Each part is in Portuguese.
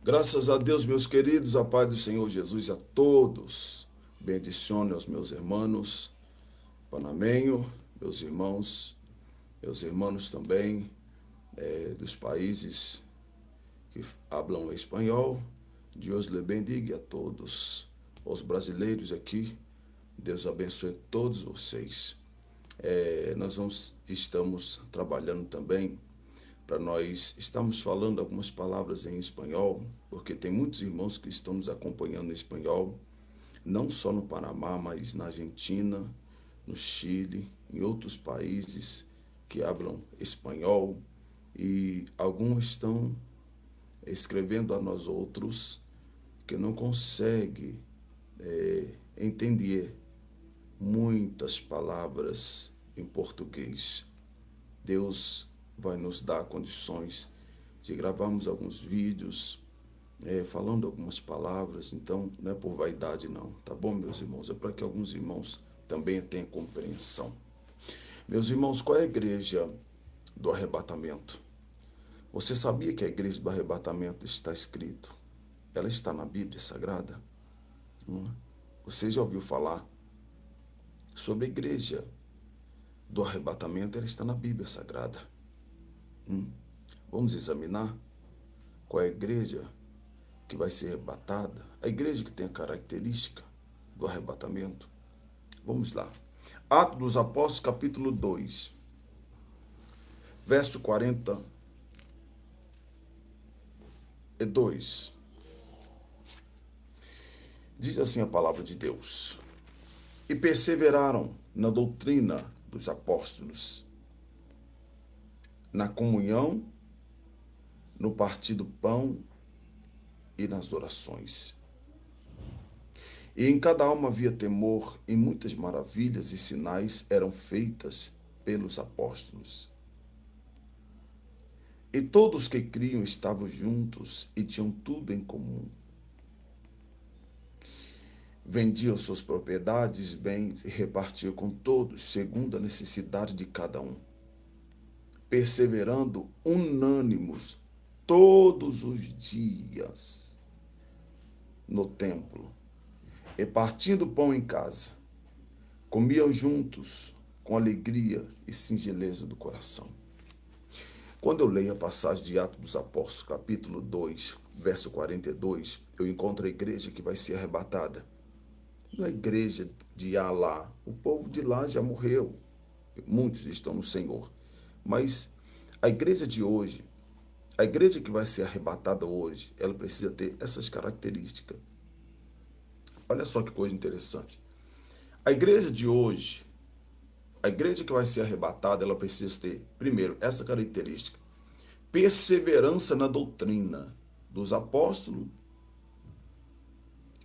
Graças a Deus, meus queridos, a paz do Senhor Jesus a todos. Bendicione aos meus irmãos panamenho, meus irmãos também dos países que falam espanhol. Deus lhe bendiga a todos. Os brasileiros aqui, Deus abençoe todos vocês. Estamos trabalhando também para nós estamos falando algumas palavras em espanhol, porque tem muitos irmãos que estão nos acompanhando em espanhol, não só no Panamá, mas na Argentina, no Chile, em outros países que falam espanhol, e alguns estão escrevendo a nós outros que não conseguem entender muitas palavras em português. Deus vai nos dar condições de gravarmos alguns vídeos, falando algumas palavras, então não é por vaidade não, tá bom, meus irmãos? É para que alguns irmãos também tenham compreensão. Meus irmãos, qual é a igreja do arrebatamento? Você sabia que a igreja do arrebatamento está escrito? Ela está na Bíblia Sagrada? Você já ouviu falar sobre a igreja do arrebatamento? Ela está na Bíblia Sagrada. Vamos examinar qual é a igreja que vai ser arrebatada, a igreja que tem a característica do arrebatamento. Vamos lá. Atos dos Apóstolos, capítulo 2, verso 42. Diz assim a palavra de Deus: E perseveraram na doutrina dos apóstolos, na comunhão, no partir do pão e nas orações. E em cada alma havia temor, e muitas maravilhas e sinais eram feitas pelos apóstolos. E todos que criam estavam juntos e tinham tudo em comum. Vendiam suas propriedades, bens e repartiam com todos, segundo a necessidade de cada um, perseverando unânimos todos os dias no templo, e partindo pão em casa, comiam juntos com alegria e singeleza do coração. Quando eu leio a passagem de Atos dos Apóstolos, capítulo 2, verso 42, eu encontro a igreja que vai ser arrebatada. Não é a igreja de Alá. O povo de lá já morreu. Muitos estão no Senhor. Mas a igreja de hoje, a igreja que vai ser arrebatada hoje, ela precisa ter essas características. Olha só que coisa interessante. A igreja de hoje, a igreja que vai ser arrebatada, ela precisa ter, primeiro, essa característica: perseverança na doutrina dos apóstolos,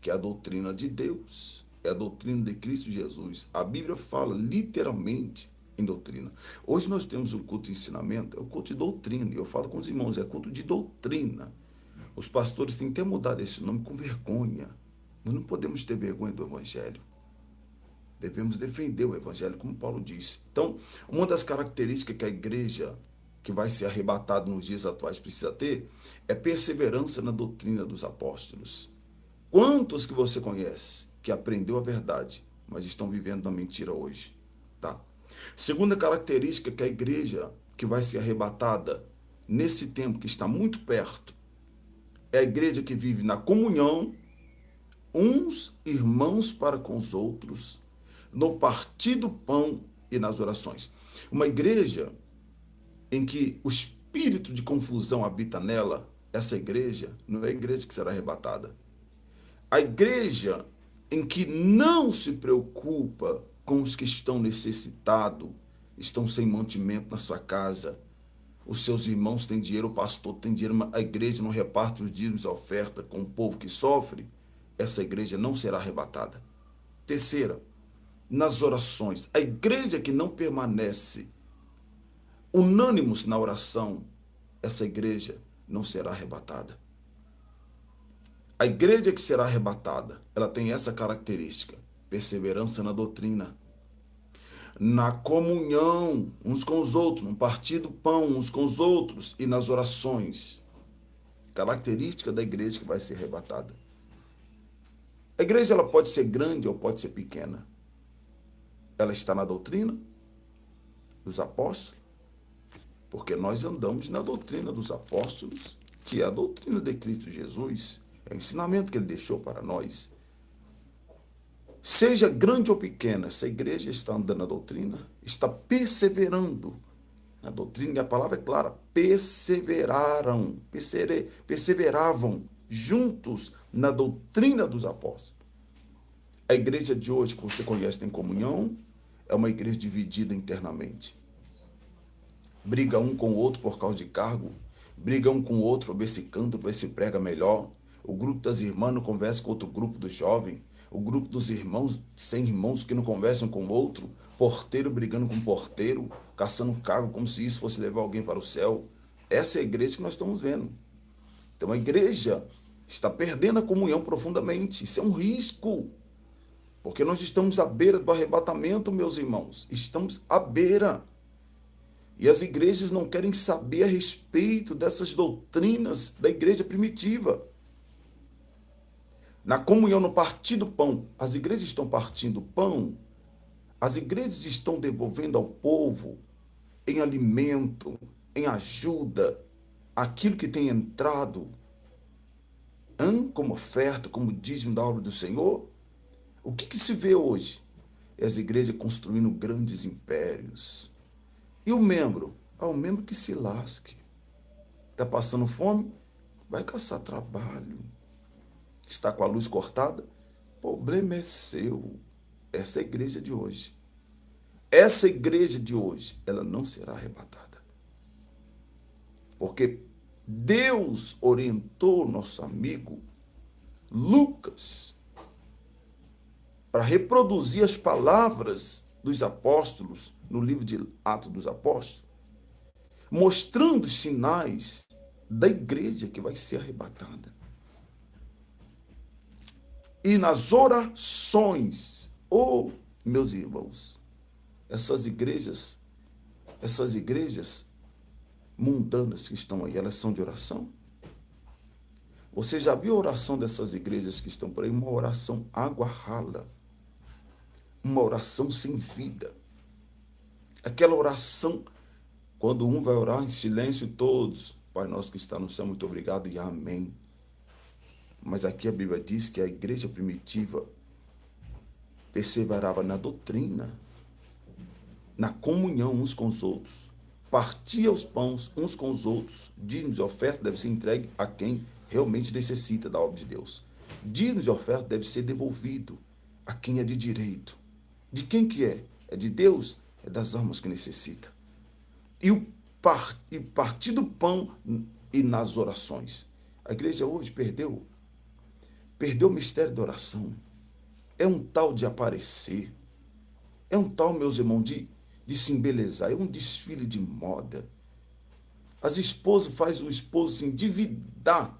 que é a doutrina de Deus, é a doutrina de Cristo Jesus. A Bíblia fala literalmente em doutrina. Hoje nós temos um culto de ensinamento, é o culto de doutrina, e eu falo com os irmãos, é culto de doutrina. Os pastores têm que ter mudado esse nome com vergonha. Nós não podemos ter vergonha do Evangelho. Devemos defender o Evangelho, como Paulo disse. Então, uma das características que a igreja que vai ser arrebatada nos dias atuais precisa ter é perseverança na doutrina dos apóstolos. Quantos que você conhece que aprendeu a verdade, mas estão vivendo na mentira hoje? Tá? Segunda característica que a igreja que vai ser arrebatada nesse tempo que está muito perto é a igreja que vive na comunhão, uns irmãos para com os outros, no partir do pão e nas orações. Uma igreja em que o espírito de confusão habita nela, essa igreja não é a igreja que será arrebatada. A igreja em que não se preocupa com os que estão necessitados, estão sem mantimento na sua casa, os seus irmãos têm dinheiro, o pastor tem dinheiro, mas a igreja não reparte os dízimos e oferta com o povo que sofre, essa igreja não será arrebatada. Terceira, nas orações, a igreja que não permanece unânimos na oração, essa igreja não será arrebatada. A igreja que será arrebatada, ela tem essa característica: perseverança na doutrina, na comunhão uns com os outros, no partir do pão uns com os outros e nas orações. característica da igreja que vai ser arrebatada. A igreja ela pode ser grande ou pode ser pequena. Ela está na doutrina dos apóstolos, porque nós andamos na doutrina dos apóstolos, que é a doutrina de Cristo Jesus, é o ensinamento que ele deixou para nós. Seja grande ou pequena, essa igreja está andando na doutrina, está perseverando na doutrina, e a palavra é clara, perseveravam juntos na doutrina dos apóstolos. A igreja de hoje, que você conhece, tem comunhão, é uma igreja dividida internamente. Briga um com o outro por causa de cargo, briga um com o outro para ver se canta, para ver se prega melhor. O grupo das irmãs não conversa com outro grupo do jovem, o grupo dos irmãos, sem irmãos que não conversam com o outro, porteiro brigando com porteiro, caçando cargo como se isso fosse levar alguém para o céu. Essa é a igreja que nós estamos vendo. Então a igreja está perdendo a comunhão profundamente. Isso é um risco, porque nós estamos à beira do arrebatamento, meus irmãos. Estamos à beira. E as igrejas não querem saber a respeito dessas doutrinas da igreja primitiva. Na comunhão, no partir do pão, as igrejas estão partindo pão, as igrejas estão devolvendo ao povo em alimento, em ajuda, aquilo que tem entrado como oferta, como dízimo da obra do Senhor. O que se vê hoje? As igrejas construindo grandes impérios. E o membro? O membro que se lasque. Está passando fome? Vai caçar trabalho. Está com a luz cortada? O problema é seu. Essa é a igreja de hoje. Essa igreja de hoje, ela não será arrebatada. Porque Deus orientou nosso amigo Lucas para reproduzir as palavras dos apóstolos no livro de Atos dos Apóstolos, mostrando os sinais da igreja que vai ser arrebatada. E nas orações, meus irmãos, essas igrejas mundanas que estão aí, elas são de oração? Você já viu a oração dessas igrejas que estão por aí? Uma oração água rala, uma oração sem vida. Aquela oração, quando um vai orar em silêncio, todos, Pai nosso que está no céu, muito obrigado e amém. Mas aqui a Bíblia diz que a igreja primitiva perseverava na doutrina, na comunhão uns com os outros, partia os pães uns com os outros. Dízimos e oferta deve ser entregue a quem realmente necessita da obra de Deus. Dízimos e oferta deve ser devolvido a quem é de direito. De quem que é? É de Deus? É das almas que necessita. E partir do pão e nas orações. A igreja hoje perdeu o mistério da oração. É um tal de aparecer. É um tal, meus irmãos, de se embelezar. É um desfile de moda. As esposas fazem o esposo se endividar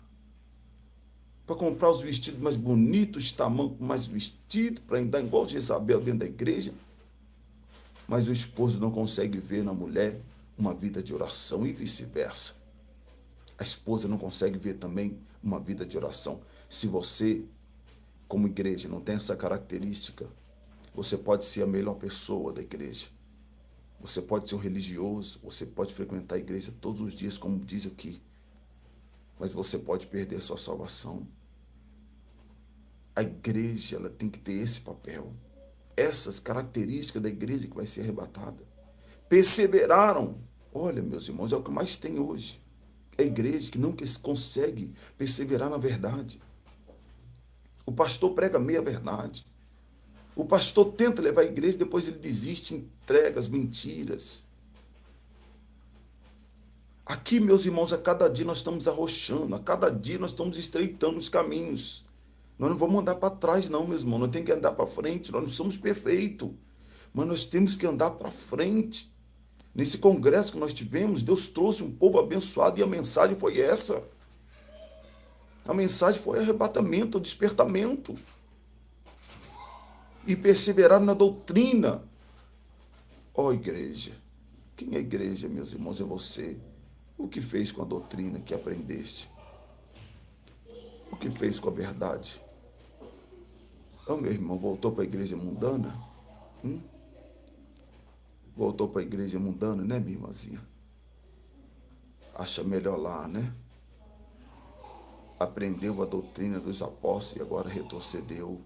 para comprar os vestidos mais bonitos, tamanho mais vestido, para andar igual Jezabel dentro da igreja. Mas o esposo não consegue ver na mulher uma vida de oração e vice-versa. A esposa não consegue ver também uma vida de oração. Se você, como igreja, não tem essa característica, você pode ser a melhor pessoa da igreja. Você pode ser um religioso, você pode frequentar a igreja todos os dias, como diz aqui. Mas você pode perder a sua salvação. A igreja, ela tem que ter esse papel. Essas características da igreja que vai ser arrebatada. Perseveraram. Olha, meus irmãos, é o que mais tem hoje. É a igreja que não consegue perseverar na verdade. O pastor prega meia verdade. O pastor tenta levar a igreja, depois ele desiste, entrega as mentiras. Aqui, meus irmãos, a cada dia nós estamos arrochando, a cada dia nós estamos estreitando os caminhos. Nós não vamos andar para trás, não, meus irmãos. Nós temos que andar para frente. Nós não somos perfeitos, mas nós temos que andar para frente. Nesse congresso que nós tivemos, Deus trouxe um povo abençoado e a mensagem foi essa. A mensagem foi arrebatamento, despertamento. E perseverar na doutrina. Igreja. Quem é igreja, meus irmãos? É você. O que fez com a doutrina que aprendeste? O que fez com a verdade? Então, meu irmão, voltou para a igreja mundana? Voltou para a igreja mundana, né, minha irmãzinha? Acha melhor lá, né? Aprendeu a doutrina dos apóstolos e agora retrocedeu.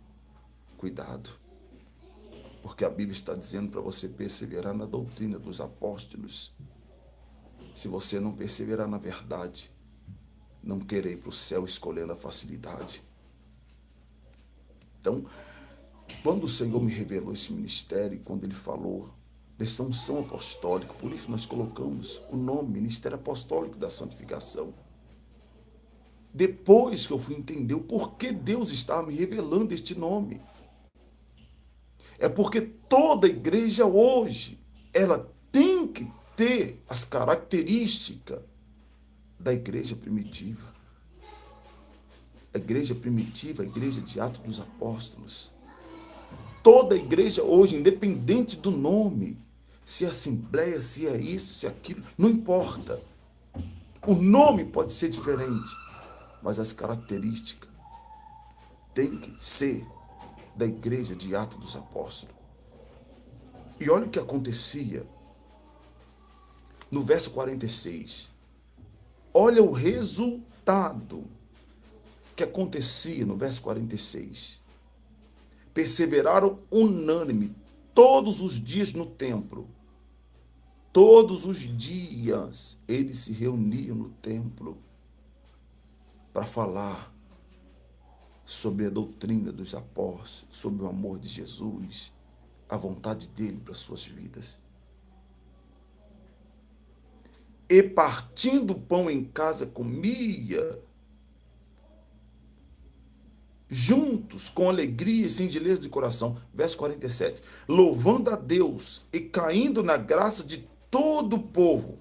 Cuidado, porque a Bíblia está dizendo para você perseverar na doutrina dos apóstolos. Se você não perseverar na verdade, não querer ir para o céu escolhendo a facilidade. Então, quando o Senhor me revelou esse ministério, quando Ele falou dessa unção apostólica, por isso nós colocamos o nome Ministério Apostólico da Santificação. Depois que eu fui entender o porquê Deus estava me revelando este nome. É porque toda igreja hoje, ela tem que ter as características da igreja primitiva. A igreja primitiva, a igreja de Atos dos Apóstolos. Toda igreja hoje, independente do nome, se é assembleia, se é isso, se é aquilo, não importa. O nome pode ser diferente, mas as características têm que ser da igreja de Atos dos Apóstolos. E olha o que acontecia no verso 46. Olha o resultado que acontecia no verso 46. Perseveraram unânime todos os dias no templo. Todos os dias eles se reuniam no templo para falar sobre a doutrina dos apóstolos, sobre o amor de Jesus, a vontade dele para suas vidas. E partindo o pão em casa comia, juntos, com alegria e singeleza de coração. Verso 47. Louvando a Deus e caindo na graça de todo o povo.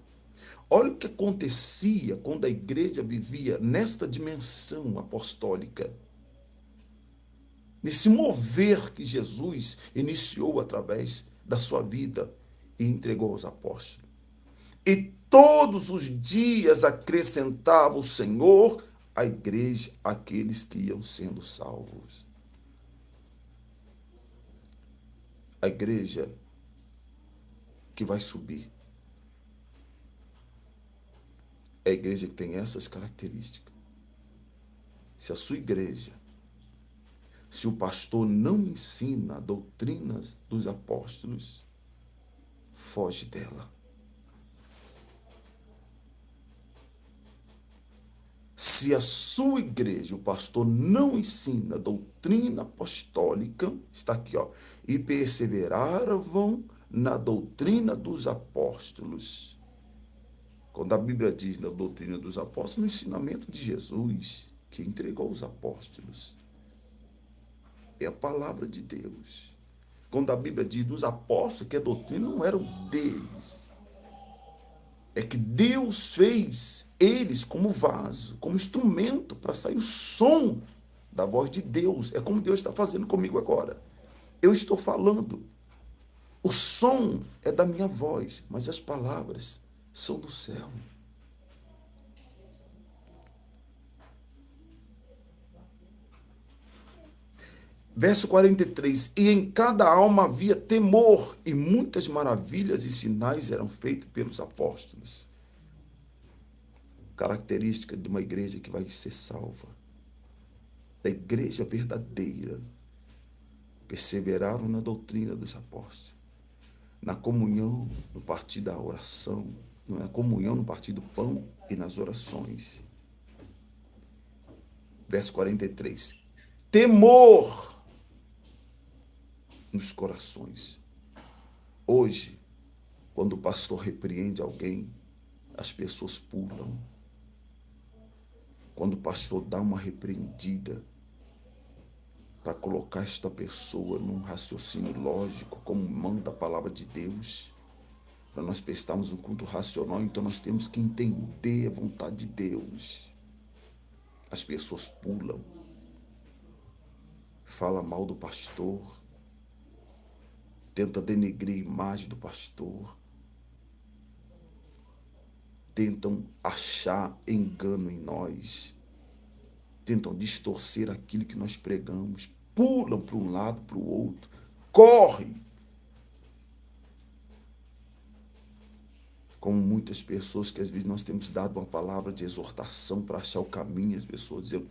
Olha o que acontecia quando a igreja vivia nesta dimensão apostólica. Nesse mover que Jesus iniciou através da sua vida e entregou aos apóstolos. E todos os dias acrescentava o Senhor à igreja aqueles que iam sendo salvos. A igreja que vai subir é a igreja que tem essas características. Se a sua igreja, se o pastor não ensina a doutrina dos apóstolos, foge dela. Se a sua igreja, o pastor não ensina a doutrina apostólica, está aqui, ó, e perseveravam na doutrina dos apóstolos. Quando a Bíblia diz na doutrina dos apóstolos, no ensinamento de Jesus, que entregou os apóstolos, é a palavra de Deus. Quando a Bíblia diz nos apóstolos que a doutrina não era deles, é que Deus fez eles como vaso, como instrumento para sair o som da voz de Deus. É como Deus está fazendo comigo agora. Eu estou falando. O som é da minha voz, mas as palavras são do céu. Verso 43. E em cada alma havia temor, e muitas maravilhas e sinais eram feitos pelos apóstolos. Característica de uma igreja que vai ser salva. Da igreja verdadeira. Perseveraram na doutrina dos apóstolos. Na comunhão, no partir da oração. Na comunhão, no partir do pão e nas orações. Verso 43. Temor nos corações. Hoje, quando o pastor repreende alguém, as pessoas pulam. Quando o pastor dá uma repreendida para colocar esta pessoa num raciocínio lógico, como manda a palavra de Deus, para nós prestarmos um culto racional, então nós temos que entender a vontade de Deus. As pessoas pulam, fala mal do pastor, tenta denegrir a imagem do pastor, tentam achar engano em nós, tentam distorcer aquilo que nós pregamos, pulam para um lado, para o outro, correm. Como muitas pessoas que às vezes nós temos dado uma palavra de exortação para achar o caminho, as pessoas dizem,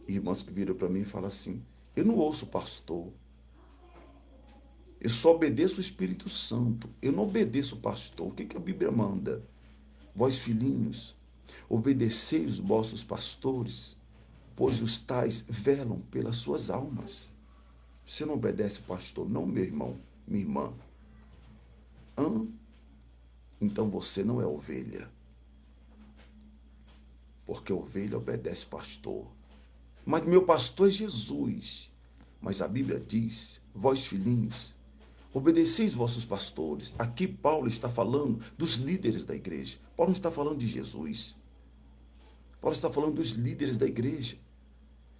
irmãs que viram para mim e falam assim, eu não ouço o pastor, eu só obedeço o Espírito Santo, eu não obedeço o pastor. O que a Bíblia manda? Vós, filhinhos, obedecei os vossos pastores, pois os tais velam pelas suas almas. Você não obedece o pastor, não, meu irmão, minha irmã. Então você não é ovelha. Porque ovelha obedece o pastor. Mas meu pastor é Jesus. Mas a Bíblia diz, vós, filhinhos, obedeceis vossos pastores. Aqui Paulo está falando dos líderes da igreja. Paulo não está falando de Jesus. Paulo está falando dos líderes da igreja.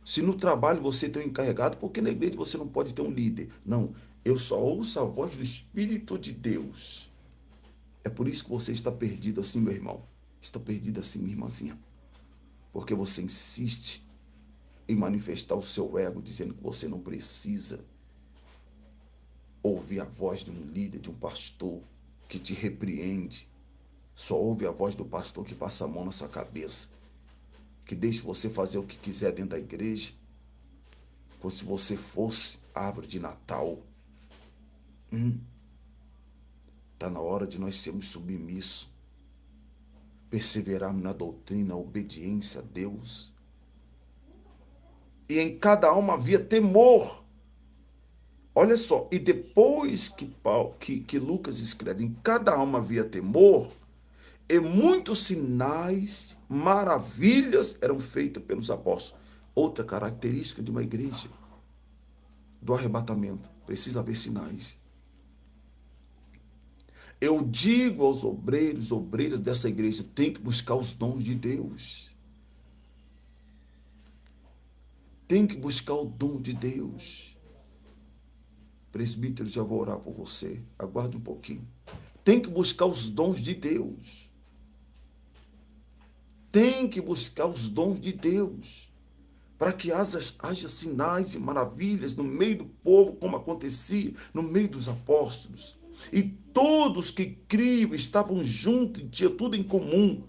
Se no trabalho você tem um encarregado, por que na igreja você não pode ter um líder? Não, eu só ouço a voz do Espírito de Deus. É por isso que você está perdido assim, meu irmão. Está perdido assim, minha irmãzinha. Porque você insiste em manifestar o seu ego, dizendo que você não precisa ouvir a voz de um líder, de um pastor que te repreende. Só ouve a voz do pastor que passa a mão na sua cabeça, que deixa você fazer o que quiser dentro da igreja, como se você fosse árvore de Natal. Está na hora de nós sermos submissos, perseverarmos na doutrina, a obediência a Deus. E em cada alma havia temor. Olha só, e depois que Lucas escreve, em cada alma havia temor, e muitos sinais, maravilhas eram feitas pelos apóstolos. Outra característica de uma igreja do arrebatamento, precisa haver sinais. Eu digo aos obreiros, obreiras dessa igreja, tem que buscar os dons de Deus. Tem que buscar o dom de Deus. Presbítero, já vou orar por você. Aguarde um pouquinho. Tem que buscar os dons de Deus. Tem que buscar os dons de Deus. Para que haja sinais e maravilhas no meio do povo, como acontecia no meio dos apóstolos. E todos que criam estavam juntos e tinham tudo em comum.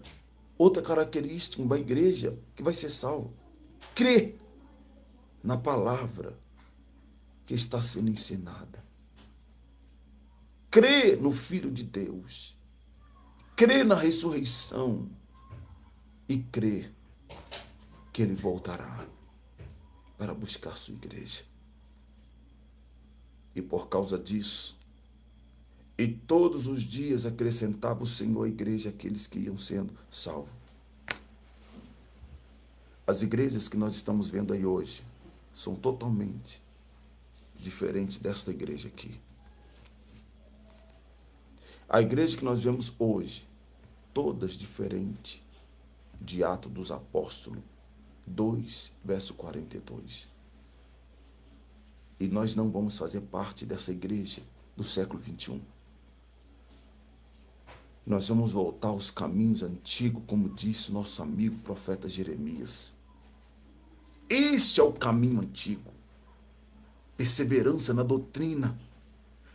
Outra característica de uma igreja que vai ser salva. Crer na palavra que está sendo ensinada. Crer no Filho de Deus. Crer na ressurreição. E crer que Ele voltará para buscar sua igreja. E por causa disso, e todos os dias acrescentava o Senhor à igreja aqueles que iam sendo salvos. As igrejas que nós estamos vendo aí hoje são totalmente diferentes desta igreja aqui. A igreja que nós vemos hoje, todas diferentes de Atos dos Apóstolos 2, verso 42. E nós não vamos fazer parte dessa igreja do século 21. Nós vamos voltar aos caminhos antigos, como disse nosso amigo profeta Jeremias. Este é o caminho antigo. Perseverança na doutrina,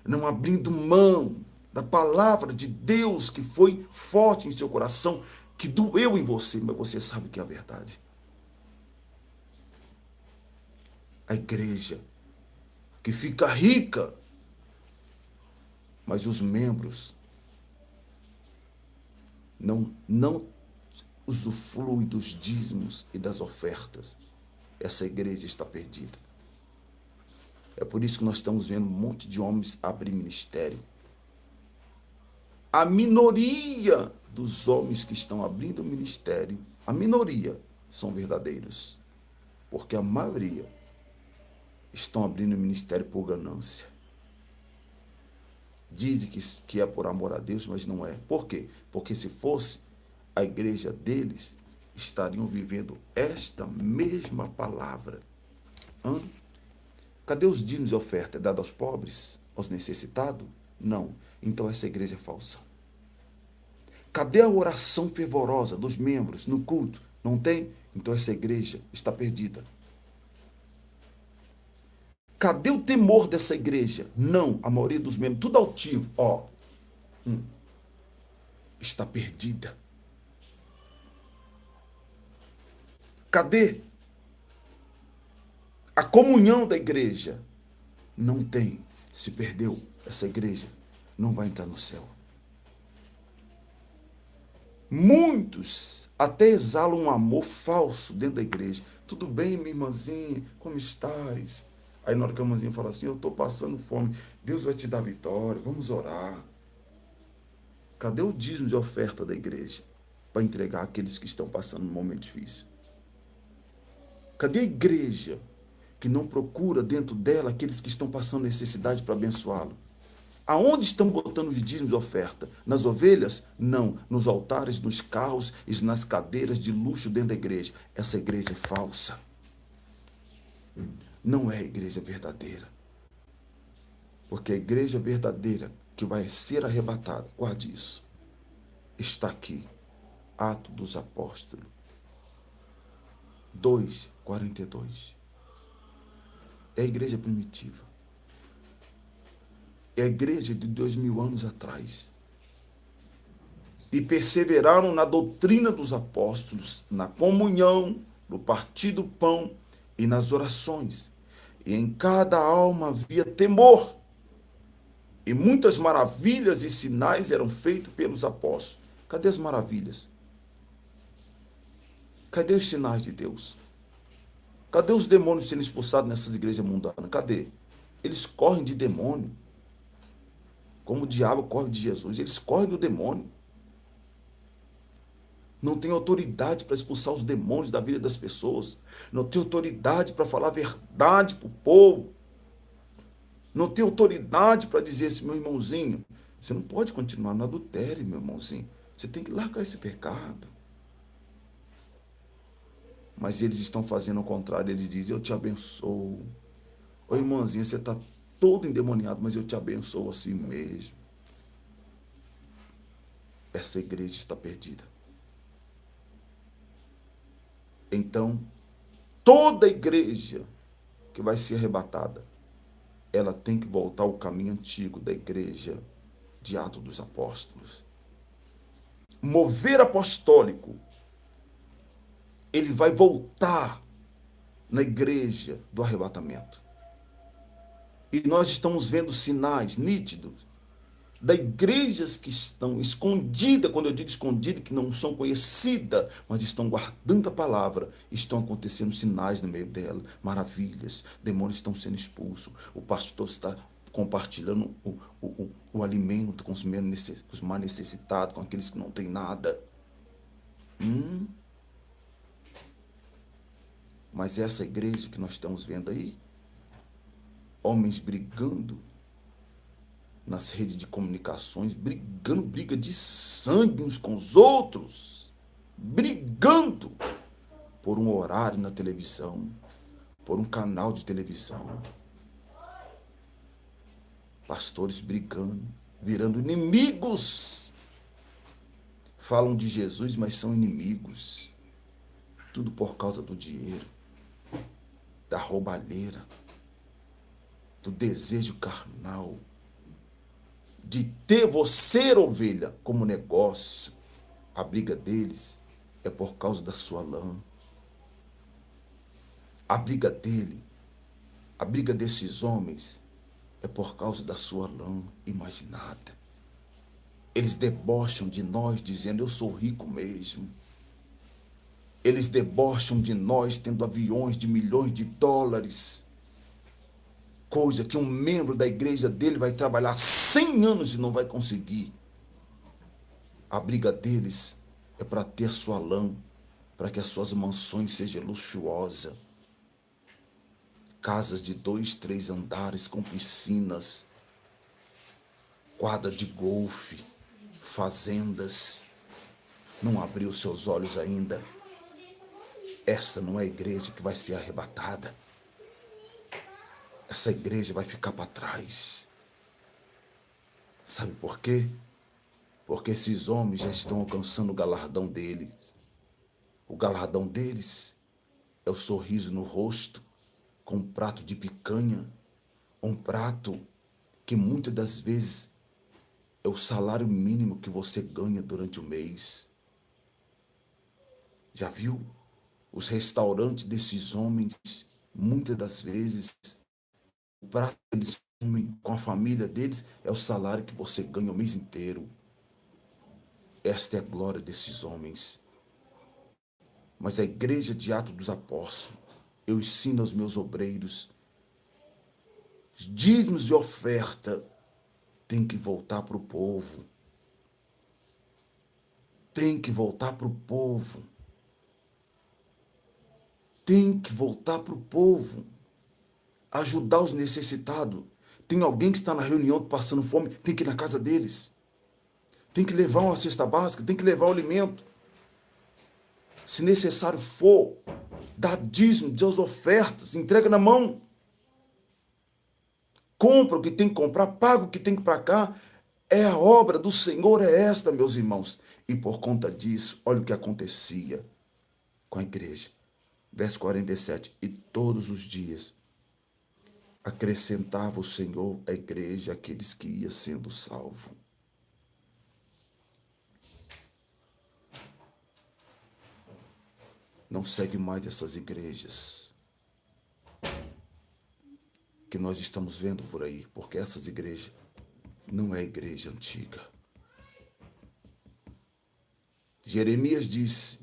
não abrindo mão da palavra de Deus que foi forte em seu coração, que doeu em você, mas você sabe que é a verdade. A igreja que fica rica, mas os membros não usufruem dos dízimos e das ofertas. Essa igreja está perdida. É por isso que nós estamos vendo um monte de homens abrir ministério. A minoria dos homens que estão abrindo ministério, a minoria são verdadeiros. Porque a maioria estão abrindo ministério por ganância. Dizem que é por amor a Deus, mas não é. Por quê? Porque se fosse, a igreja deles estariam vivendo esta mesma palavra. Cadê os dízimos e oferta? É dado aos pobres, aos necessitados? Não. Então essa igreja é falsa. Cadê a oração fervorosa dos membros no culto? Não tem? Então essa igreja está perdida. Cadê o temor dessa igreja? Não, a maioria dos membros, tudo altivo, ó, está perdida. Cadê a comunhão da igreja? Não tem. Se perdeu, essa igreja não vai entrar no céu. Muitos até exalam um amor falso dentro da igreja. Tudo bem, minha irmãzinha? Como estás? Aí na hora que a irmãzinha fala assim, eu estou passando fome, Deus vai te dar vitória, vamos orar. Cadê o dízimo de oferta da igreja para entregar àqueles que estão passando um momento difícil? Cadê a igreja que não procura dentro dela aqueles que estão passando necessidade para abençoá-lo? Aonde estão botando os dízimos de oferta? Nas ovelhas? Não. Nos altares, nos carros e nas cadeiras de luxo dentro da igreja. Essa igreja é falsa. Não é a igreja verdadeira. Porque a igreja verdadeira que vai ser arrebatada, guarde isso, está aqui. Atos dos Apóstolos 2:42. É a igreja primitiva. É a igreja de 2000 anos atrás. E perseveraram na doutrina dos apóstolos, na comunhão, no partir do pão e nas orações. E em cada alma havia temor. E muitas maravilhas e sinais eram feitos pelos apóstolos. Cadê as maravilhas? Cadê os sinais de Deus? Cadê os demônios sendo expulsados nessas igrejas mundanas? Cadê? Eles correm de demônio. Como o diabo corre de Jesus. Eles correm do demônio. Não tem autoridade para expulsar os demônios da vida das pessoas. Não tem autoridade para falar a verdade para o povo. Não tem autoridade para dizer assim, meu irmãozinho, você não pode continuar no adultério, meu irmãozinho. Você tem que largar esse pecado. Mas eles estão fazendo o contrário. Eles dizem, eu te abençoo. Ô irmãzinha, você está todo endemoniado, mas eu te abençoo assim mesmo. Essa igreja está perdida. Então, toda igreja que vai ser arrebatada, ela tem que voltar ao caminho antigo da igreja de Atos dos Apóstolos. Mover apostólico, ele vai voltar na igreja do arrebatamento. E nós estamos vendo sinais nítidos das igrejas que estão escondidas, quando eu digo escondidas, que não são conhecidas, mas estão guardando a palavra, estão acontecendo sinais no meio dela, maravilhas, demônios estão sendo expulsos, o pastor está compartilhando o alimento com os mais necessitados, com aqueles que não têm nada. Mas essa igreja que nós estamos vendo aí, homens brigando nas redes de comunicações, briga de sangue uns com os outros, brigando por um horário na televisão, por um canal de televisão. Pastores brigando, virando inimigos. Falam de Jesus, mas são inimigos. Tudo por causa do dinheiro, da roubalheira, do desejo carnal, de ter você, ovelha, como negócio. A briga deles é por causa da sua lã. A briga dele, a briga desses homens é por causa da sua lã e mais nada. Eles debocham de nós dizendo, eu sou rico mesmo. Eles debocham de nós tendo aviões de milhões de dólares. Coisa que um membro da igreja dele vai trabalhar 100 anos e não vai conseguir. A briga deles é para ter a sua lã, para que as suas mansões sejam luxuosas. Casas de 2, 3 andares com piscinas, quadra de golfe, fazendas. Não abriu seus olhos ainda. Essa não é a igreja que vai ser arrebatada. Essa igreja vai ficar para trás. Sabe por quê? Porque esses homens já estão alcançando o galardão deles. O galardão deles é o sorriso no rosto, com um prato de picanha, um prato que muitas das vezes é o salário mínimo que você ganha durante o mês. Já viu? Os restaurantes desses homens, muitas das vezes, o prato que eles comem com a família deles é o salário que você ganha o mês inteiro. Esta é a glória desses homens. Mas a igreja de Atos dos Apóstolos, eu ensino aos meus obreiros, os dízimos e oferta tem que voltar para o povo. Tem que voltar para o povo. Tem que voltar para o povo. Ajudar os necessitados. Tem alguém que está na reunião passando fome, tem que ir na casa deles. Tem que levar uma cesta básica, tem que levar o alimento. Se necessário for, dá dízimo, dá as ofertas, entrega na mão. Compra o que tem que comprar, paga o que tem que pagar. É a obra do Senhor, é esta, meus irmãos. E por conta disso, olha o que acontecia com a igreja. Verso 47. E todos os dias acrescentava o Senhor à igreja aqueles que iam sendo salvos. Não segue mais essas igrejas que nós estamos vendo por aí, porque essas igrejas não é igreja antiga. Jeremias disse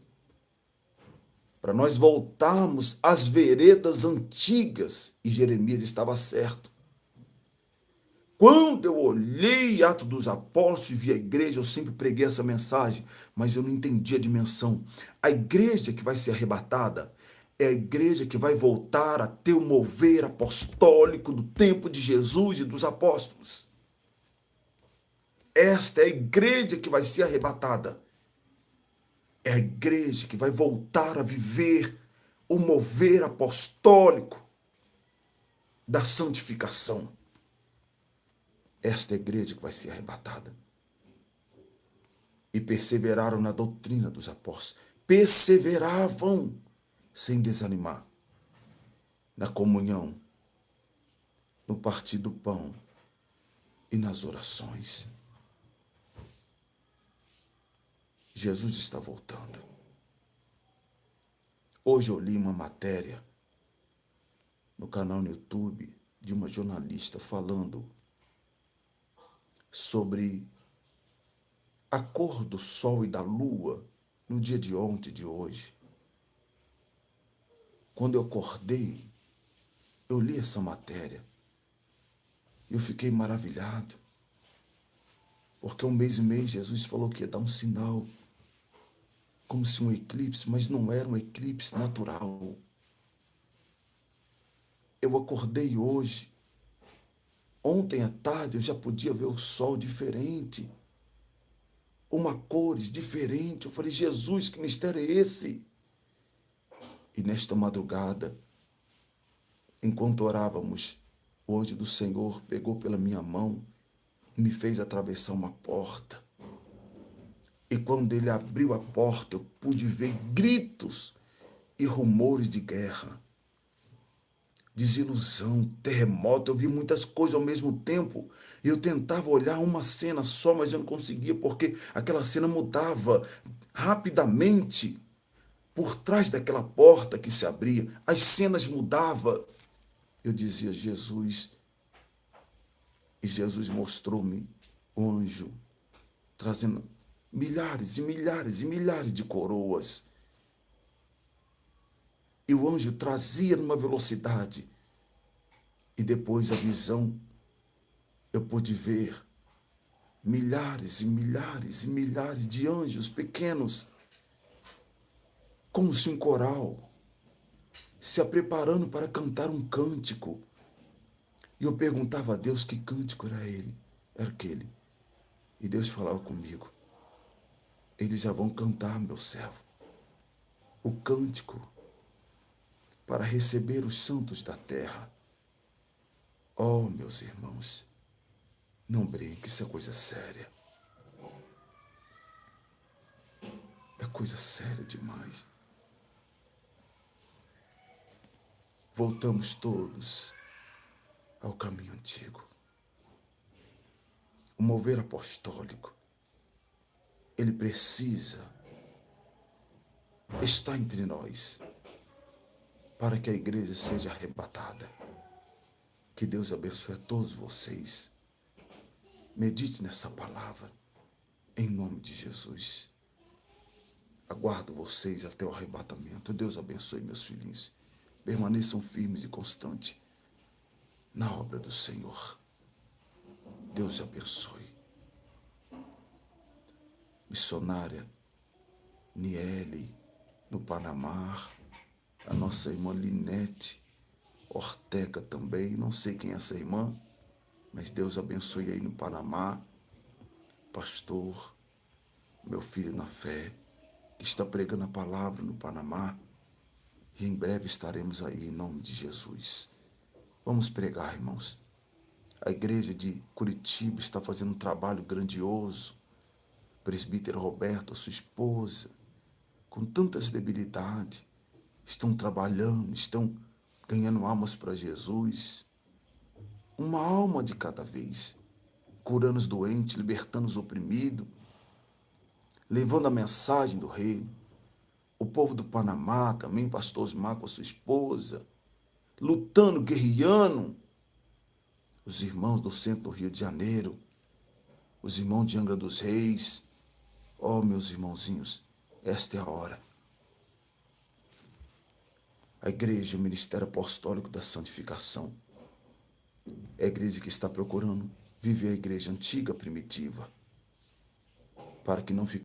para nós voltarmos às veredas antigas, e Jeremias estava certo. Quando eu olhei Atos dos Apóstolos e vi a igreja, eu sempre preguei essa mensagem, mas eu não entendi a dimensão. A igreja que vai ser arrebatada é a igreja que vai voltar a ter o mover apostólico do tempo de Jesus e dos apóstolos. Esta é a igreja que vai ser arrebatada. É a igreja que vai voltar a viver o mover apostólico da santificação. Esta é a igreja que vai ser arrebatada. E perseveraram na doutrina dos apóstolos. Perseveravam sem desanimar. Na comunhão, no partir do pão e nas orações. Jesus está voltando. Hoje eu li uma matéria no canal no YouTube de uma jornalista falando sobre a cor do sol e da lua no dia de ontem e de hoje. Quando eu acordei, eu li essa matéria e eu fiquei maravilhado. Porque um mês e meio Jesus falou que ia dar um sinal, como se um eclipse, mas não era um eclipse natural. Eu acordei hoje. Ontem à tarde eu já podia ver o sol diferente. Uma cores diferente. Eu falei, Jesus, que mistério é esse? E nesta madrugada, enquanto orávamos, o anjo do Senhor pegou pela minha mão e me fez atravessar uma porta. E quando ele abriu a porta, eu pude ver gritos e rumores de guerra, desilusão, terremoto. Eu vi muitas coisas ao mesmo tempo. E eu tentava olhar uma cena só, mas eu não conseguia, porque aquela cena mudava rapidamente. Por trás daquela porta que se abria, as cenas mudavam. Eu dizia, Jesus, e Jesus mostrou-me o anjo trazendo milhares e milhares e milhares de coroas. E o anjo trazia numa velocidade. E depois a visão, eu pude ver milhares e milhares e milhares de anjos pequenos, como se um coral, se preparando para cantar um cântico. E eu perguntava a Deus que cântico era aquele. E Deus falava comigo, eles já vão cantar, meu servo, o cântico para receber os santos da terra. Oh, meus irmãos, não brinque, isso é coisa séria. É coisa séria demais. Voltamos todos ao caminho antigo. O mover apostólico, ele precisa estar entre nós para que a igreja seja arrebatada. Que Deus abençoe a todos vocês. Medite nessa palavra, em nome de Jesus. Aguardo vocês até o arrebatamento. Deus abençoe meus filhinhos. Permaneçam firmes e constantes na obra do Senhor. Deus abençoe. Missionária Niele, no Panamá. A nossa irmã Linete Ortega também. Não sei quem é essa irmã, mas Deus abençoe aí no Panamá. Pastor, meu filho na fé, que está pregando a palavra no Panamá. E em breve estaremos aí, em nome de Jesus. Vamos pregar, irmãos. A igreja de Curitiba está fazendo um trabalho grandioso. O presbítero Roberto, a sua esposa, com tantas debilidades, estão trabalhando, estão ganhando almas para Jesus. Uma alma de cada vez. Curando os doentes, libertando os oprimidos, levando a mensagem do reino. O povo do Panamá também, pastor Osmar com a sua esposa, lutando, guerreando. Os irmãos do centro do Rio de Janeiro, os irmãos de Angra dos Reis. Oh, meus irmãozinhos, esta é a hora. A igreja, o ministério apostólico da santificação, é a igreja que está procurando viver a igreja antiga, primitiva, para que não fique